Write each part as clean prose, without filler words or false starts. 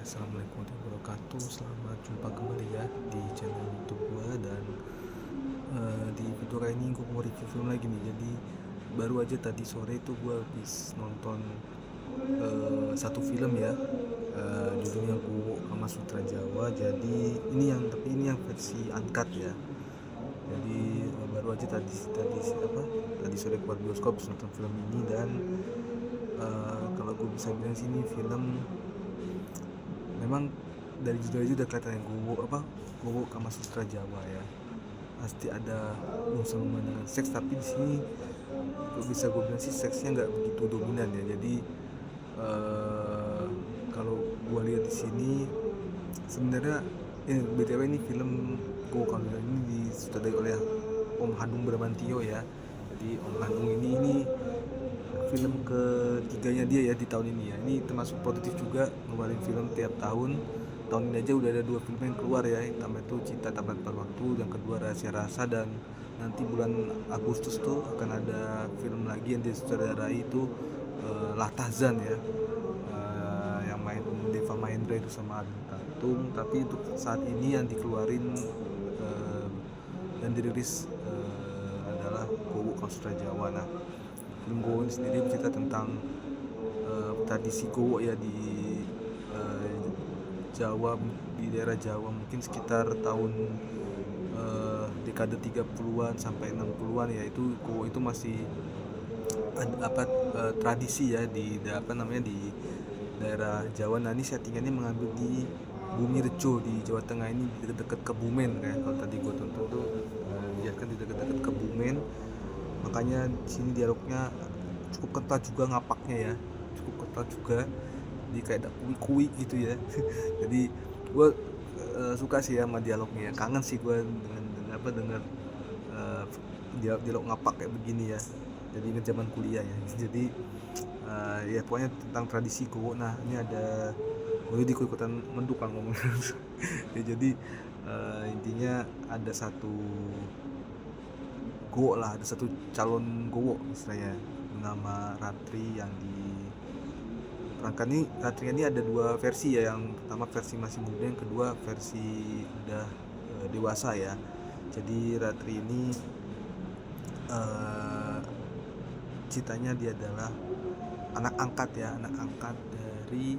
Assalamualaikum warahmatullahi wabarakatuh. Selamat jumpa kembali ya di channel YouTube gua. Dan di video kali ini gue mau review film lagi nih. Jadi baru aja tadi sore itu gue habis nonton satu film ya, judulnya Gowo Kamasutra Jawa. Jadi ini yang versi uncut ya. Jadi baru aja tadi sore keluar bioskop nonton film ini. Dan kalau gue bisa bilang sini film memang dari judul aja udah kelihatan yang Gowo Kamasutra Jawa ya. Pasti ada unsur dengan seks, tapi di sini kok bisa gue bilang sih seksnya nggak begitu dominan ya. Jadi kalau gue lihat di sini sebenarnya btw ini film Gowo Kamasutra ini disutradarai oleh Om Hanung Bramantyo ya. Jadi Om Hanung ini film ketiganya dia ya di tahun ini ya. Ini termasuk produktif juga, ngeluarin film tiap tahun. Tahun ini aja udah ada 2 film yang keluar ya. Yang pertama itu Cinta Tak Berhenti Waktu, yang kedua Rahasia Rasa. Dan nanti bulan Agustus tuh akan ada film lagi yang disutradarai itu Lahtazan ya, yang main Deva Mahendra itu sama Ariel Tatum. Tapi untuk saat ini yang dikeluarin dan dirilis adalah Gowo Kamasutra Jawa. Nah, film Gowo ini sendiri bercerita tentang tradisi Gowo ya di Jawa, di daerah Jawa, mungkin sekitar tahun dekade 30-an sampai 60-an ya. Itu Gowo itu masih ada tradisi ya di di daerah Jawa. Nah, ini settingannya mengambil di Bumi Rejo di Jawa Tengah, ini dekat-dekat Kebumen kayak kalau tadi gue tonton tuh, lihat kan di dekat-dekat Kebumen. Makanya di sini dialognya cukup kental juga, ngapaknya ya cukup kental juga, di kayak ada kui-kui gitu ya. Jadi gue suka sih sama dialognya ya. Kangen sih gue dengan dialog ngapak kayak begini ya. Jadi ingat zaman kuliah ya. Jadi ya pokoknya tentang tradisi Gowo. Nah, ini ada gue ikutan mendukan ngomong. Ya, jadi intinya ada satu Gowo lah, ada satu calon Gowo istilahnya, nama Ratri, yang diperankan ini. Ratri ini ada 2 versi ya. Yang pertama versi masih muda, yang kedua versi udah dewasa ya. Jadi Ratri ini ceritanya dia adalah anak angkat dari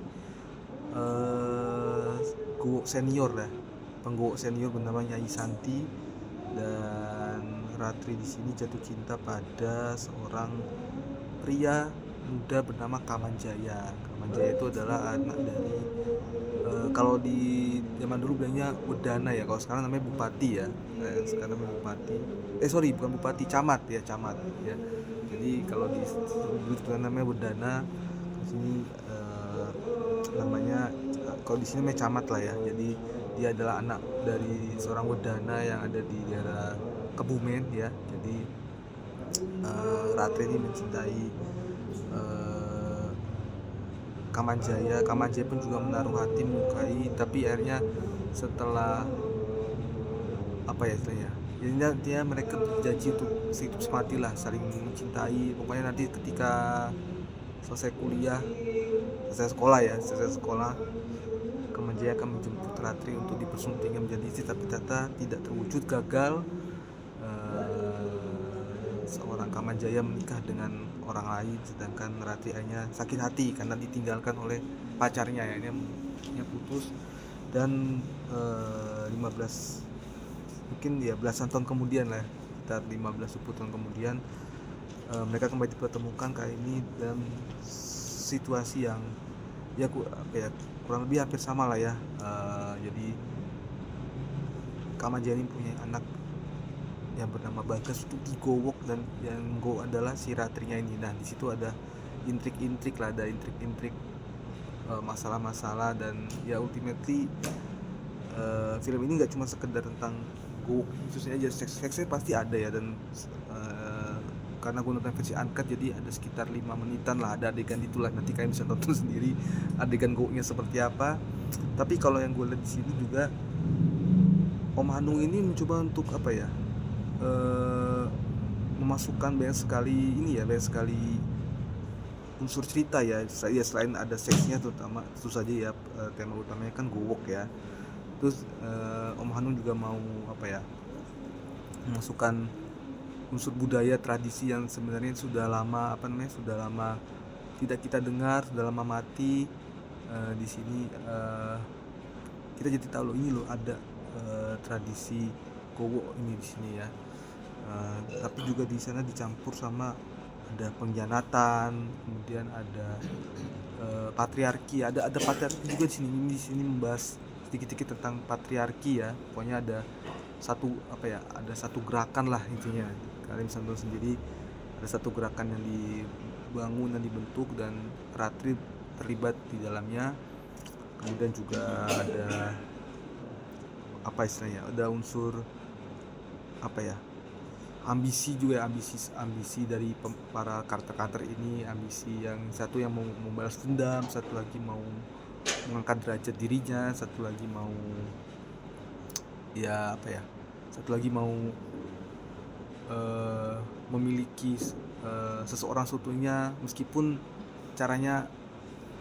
Gowo senior ya, penggowo senior bernama Nyai Santi. Dan Ratri di sini jatuh cinta pada seorang pria muda bernama Kamanjaya. Kamanjaya itu adalah anak dari kalau di zaman dulu bilangnya Wedana ya, kalau sekarang namanya Bupati ya. Sekarang namanya Bupati. Bukan Bupati, Camat ya, Camat ya. Jadi kalau di dulu sekarang namanya Wedana, di sini namanya, kalau di sini namanya Camat lah ya. Jadi dia adalah anak dari seorang Wedana yang ada di daerah Kebumen ya. Jadi Ratri ini mencintai Kamanjaya. Kamanjaya pun juga menaruh hati menyukai, tapi akhirnya setelah istilahnya, dia mereka berjanji untuk sehidup semati lah, saling mencintai. Pokoknya nanti ketika selesai sekolah, Kamanjaya akan menjemput Ratri untuk dipersuntingkan menjadi istri, tapi ternyata tidak terwujud, gagal. Seorang Kamanjaya menikah dengan orang lain, sedangkan Ratri hanya sakit hati karena ditinggalkan oleh pacarnya ya. Ini putus. Dan 15 mungkin ya belasan tahun kemudian lah, sekitar 15-20 tahun kemudian, mereka kembali dipertemukan kali ini dalam situasi yang kurang lebih hampir sama lah ya. Jadi Kamanjaya ini punya anak yang bernama Bagas itu digowok, dan yang go adalah si Ratrinya ini. Nah, di situ ada intrik-intrik lah, ada intrik-intrik masalah-masalah. Dan ya ultimately film ini nggak cuma sekedar tentang go khususnya aja, seksnya pasti ada ya. Dan karena gue nonton versi uncut, jadi ada sekitar 5 menitan lah, ada adegan itulah, nanti kalian bisa nonton sendiri adegan go-nya seperti apa. Tapi kalau yang gue lihat di sini juga, Om Hanung ini mencoba untuk memasukkan banyak sekali unsur cerita ya. Selain ada seksnya terutama itu saja ya, tema utamanya kan gowok ya. Terus Om Hanung juga mau memasukkan unsur budaya tradisi yang sebenarnya sudah lama tidak kita dengar, sudah lama mati. Di sini kita jadi tahu loh, ini loh ada tradisi gowok ini di sini ya. Tapi juga di sana dicampur sama ada pengkhianatan, kemudian ada patriarki, ada patriarki juga di sini. Di sini membahas sedikit-sedikit tentang patriarki ya. Pokoknya ada satu gerakan lah intinya. Kalian bisa tahu sendiri, ada satu gerakan yang dibangun dan dibentuk dan Ratri terlibat di dalamnya. Kemudian juga ada ada unsur ambisi juga, ambisi dari para karakter ini. Ambisi yang satu yang mau membalas dendam, satu lagi mau mengangkat derajat dirinya, satu lagi mau memiliki seseorang seutuhnya, meskipun caranya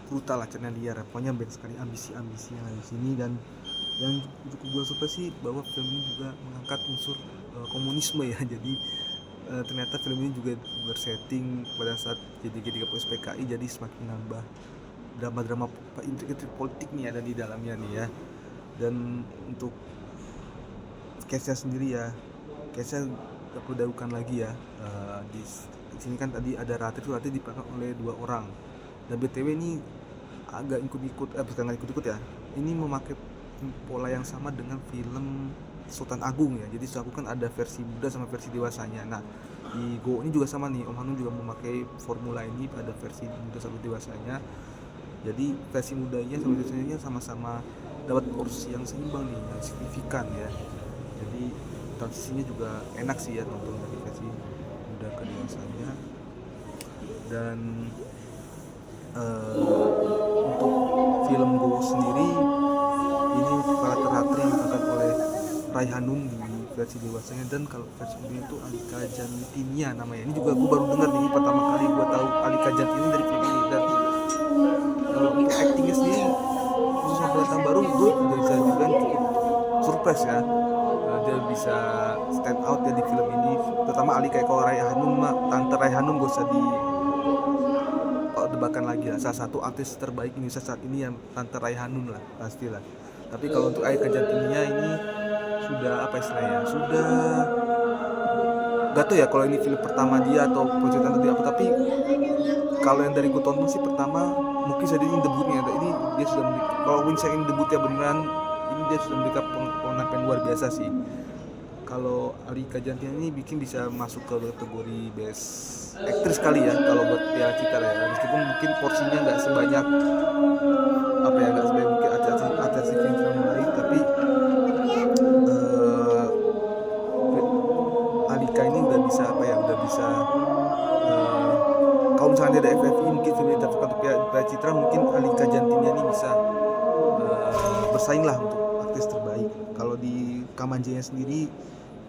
brutal lah, caranya liar. Pokoknya banyak sekali ambisi yang ada di sini. Dan yang cukup gue suka sih bahwa film ini juga mengangkat unsur komunisme ya. Jadi ternyata film ini juga bersetting pada saat G30 SPKI, jadi semakin nambah drama-drama intrik-intrik politik nih ada di dalamnya nih ya. Dan untuk case-nya sendiri ya, case-nya gak perlu diragukan lagi ya. Di sini kan tadi ada Ratri diperankan oleh 2 orang. Dan BTW ini agak bukan ikut-ikut ya, ini memakai pola yang sama dengan film Sultan Agung ya. Jadi Sultan Agung kan ada versi muda sama versi dewasanya. Nah di Go ini juga sama nih, Om Hanung juga memakai formula ini, ada versi muda sama dewasanya. Jadi versi mudanya sama dewasanya sama-sama dapat porsi yang seimbang nih, yang signifikan ya. Jadi transisinya juga enak sih ya, nonton dari versi muda ke dewasanya. Dan untuk film Go sendiri ini karakter Ratri diperankan oleh Raihanun di versi dewasanya, dan kalau versi mudanya itu Alika Jantinia namanya. Ini juga gue baru dengar nih, pertama kali gue tahu Alika Jantinia dari film ini. Dan untuk actingnya sendiri khusus sama pendatang baru, gue bisa dibilang cukup surprise ya. Dia bisa stand out ya di film ini, terutama Alika. Kalau Raihanun mah, Tante Raihanun gak usah debakan lagi lah, salah satu artis terbaik Indonesia saat ini yang Tante Raihanun lah, pastilah. Tapi kalau untuk Alika Jantinia ini sudah sudah gak tau ya kalau ini film pertama dia atau proyekan tadi apa, tapi kalau yang dari gue tonton sih pertama, mungkin saja ini debutnya. Ini dia sudah kalau Winseng ini debutnya beneran, ini dia sudah memberikan penampilan luar biasa sih. Kalau Alika Jantinia ini bisa masuk ke kategori best actress kali ya kalau buat Piala Citra ya, meskipun mungkin porsinya nggak sebanyak mungkin artis film lain, tapi Alika ini udah bisa kalau misalnya ada FFI mungkin sudah didaftarkan untuk Piala Citra, mungkin Alika Jantinia ini bisa bersaing lah untuk aktris terbaik. Kalau di Kamanjanya sendiri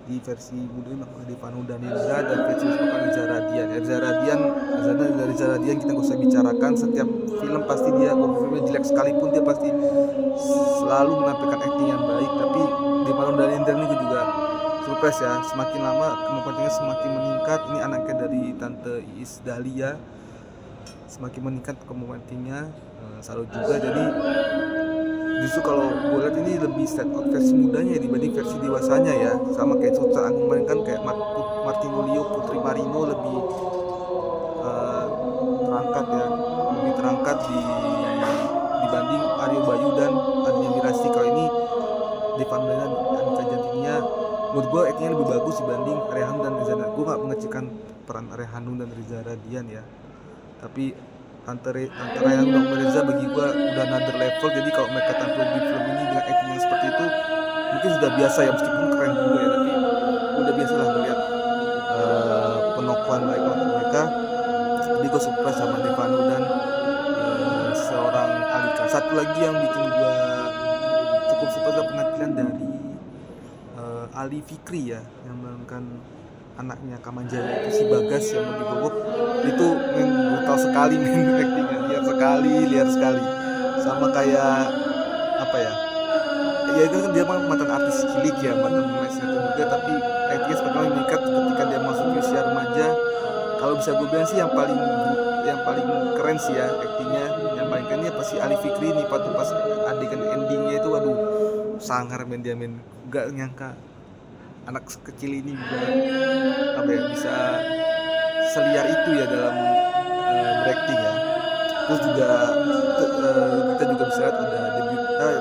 di versi muda di Vanu Danendra, dan versi Reza Radian. Reza Radian kita nggak usah bicarakan, setiap film pasti dia, filmnya jelek sekalipun dia pasti selalu menampilkan acting yang baik. Tapi di Vanu Danendra ini juga surprise ya, semakin lama kemampuannya semakin meningkat. Ini anaknya dari Tante Iis Dahlia, semakin meningkat kemampuannya, salut juga. Jadi justru kalau gue lihat ini lebih stand out versi mudanya dibanding versi dewasanya ya. Sama kayak Sultan Agung kemarin kan, kayak Martino Leo, Putri Marino lebih terangkat dibanding Aryo Bayu dan Adrian Mirasti. Kalau ini Devan dan Alika Jantinia menurut gue actingnya lebih bagus dibanding Raihanun dan Reza. Gue gak mengecilkan peran Raihanun dan Reza Radian ya, tapi Tante Raihanun dan Reza bagi gue udah another level. Jadi kalau mereka tampil di film ini dengan acting yang seperti itu mungkin sudah biasa ya, meskipun keren juga ya, tapi udah biasa lah melihat penokohan mereka. Tapi gue surprise sama Devanu dan seorang Alika. Satu lagi yang bikin gue cukup suka adalah penampilan dari Ali Fikri ya, yang memerankan anaknya Kamanjaya itu si Bagas yang mau digogok itu brutal sekali actingnya, liar sekali sama kayak apa ya, ya itu kan dia mantan artis cilik ya, mantan pemain sinetron juga, tapi actingnya semakin meningkat ketika dia masuk ke usia remaja. Kalau bisa gue bilang sih yang paling keren sih ya actingnya, yang paling keren ini pasti Ali Fikri nih, pas adegan endingnya itu waduh sangar dia gak nyangka anak kecil ini juga apa ya bisa seliar itu ya dalam berakting ya. Terus juga kita juga bisa lihat ada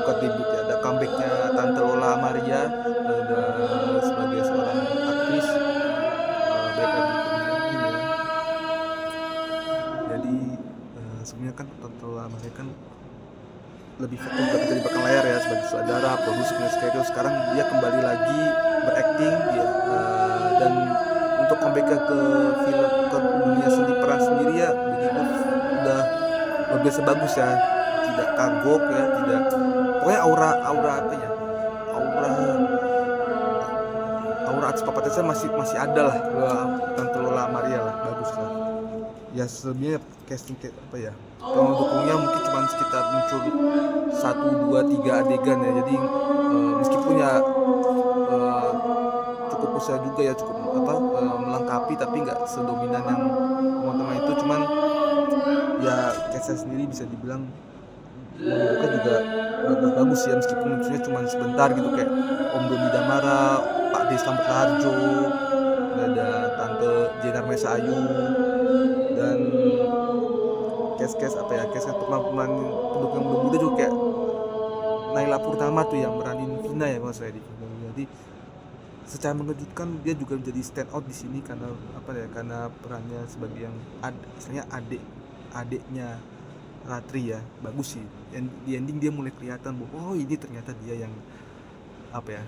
bukan debut ya, ada comebacknya Tante Lola Amaria ada sebagai seorang aktris baik lagi ke dunia acting ya. Jadi sebenarnya kan Tante Lola Amaria kan lebih fokus bekerja di belakang layar ya sebagai sutradara, produser, skenario. Sekarang dia kembali lagi berakting dia dan untuk comeback ke film ke dunia seni peran sendiri ya begitu udah luar biasa bagus ya, tidak kagok ya, tidak pokoknya aura apa ya, aura atis papatisnya masih ada lah Tante Lola Amaria lah, bagus lah ya. Selebihnya casting apa ya, kalau dukungnya mungkin cuma sekitar muncul 1, 2, 3 adegan ya, jadi meskipun ya cukup usaha juga ya, cukup melengkapi tapi nggak sedominan yang teman-teman itu, cuman ya case sendiri bisa dibilang monolognya juga bagus ya, meskipun munculnya cuma sebentar gitu kayak Om Doni Damara, Pak Des Harjo, ada Tante Jenar Mesa Ayu, dan case apa ya, case pemain pendukung yang muda-muda juga kayak Naila Purnama tuh yang meranin Vina ya mas saya di film. Jadi secara mengejutkan dia juga menjadi stand out di sini karena apa ya, karena perannya sebagai yang istilahnya adiknya Ratri ya, bagus sih. Di ending dia mulai kelihatan bahwa oh ini ternyata dia yang apa ya,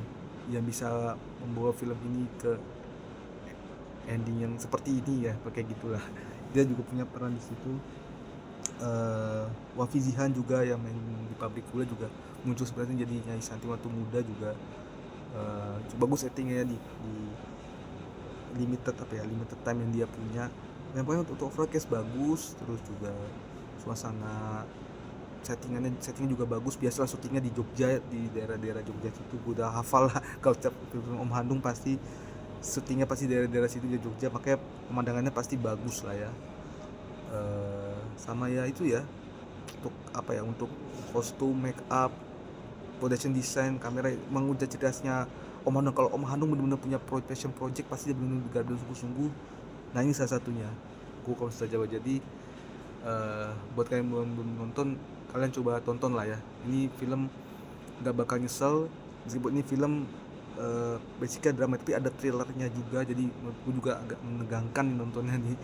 yang bisa membawa film ini ke ending yang seperti ini ya, pakai gitulah. Dia juga punya peran di situ. Wafi Zihan juga yang main di Pabrik Gula juga muncul sebenarnya jadi Nyai Santi waktu muda juga. Bagus actingnya di limited time yang dia punya. Yang pokoknya untuk overall case bagus, terus juga suasana settingnya juga bagus. Biasalah syutingnya di Jogja, di daerah-daerah Jogja situ, gue udah hafal lah. Kalau film Om Handung pasti syutingnya pasti daerah-daerah situ di Jogja, makanya pemandangannya pasti bagus lah ya. Sama ya itu ya, untuk apa ya, untuk kostum, make up, production design, kamera, mengujar cerdasnya Om Handung. Kalau Om Handung benar-benar punya passion project pasti dia benar-benar digarap sungguh-sungguh. Nah ini salah satunya Gua Kaum Sutra Jawa. Jadi buat kalian yang belum nonton, kalian coba tonton lah ya. Ini film gak bakal nyesel, meskipun ini film basicnya drama tapi ada thrillernya juga, jadi menurutku juga agak menegangkan nontonnya nih.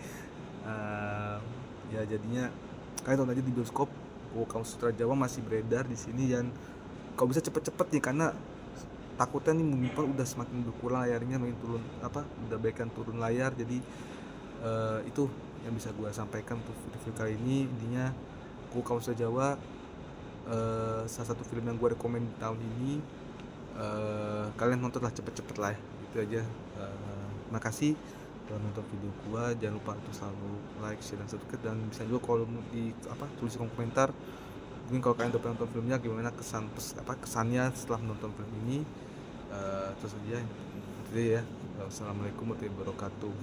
Ya jadinya kalian tonton aja di bioskop. Gua Kaum Sutra Jawa masih beredar di sini, dan kalau bisa cepet-cepet nih karena takutnya nih minggu depan udah semakin berkurang layarnya, makin turun udah baikan turun layar. Jadi itu yang bisa gue sampaikan untuk review kali ini. Intinya Gua Kaum Sutra Jawa salah satu film yang gue rekomen tahun ini. Kalian nonton lah cepet-cepet lah ya, gitu aja. Makasih udah nonton video gue. Jangan lupa untuk selalu like, share, dan subscribe, dan bisa juga kalau di tulis di komentar mungkin kalau kalian udah pernah nonton filmnya gimana kesannya setelah menonton film ini. Terus aja itu ya. Wassalamualaikum warahmatullahi wabarakatuh.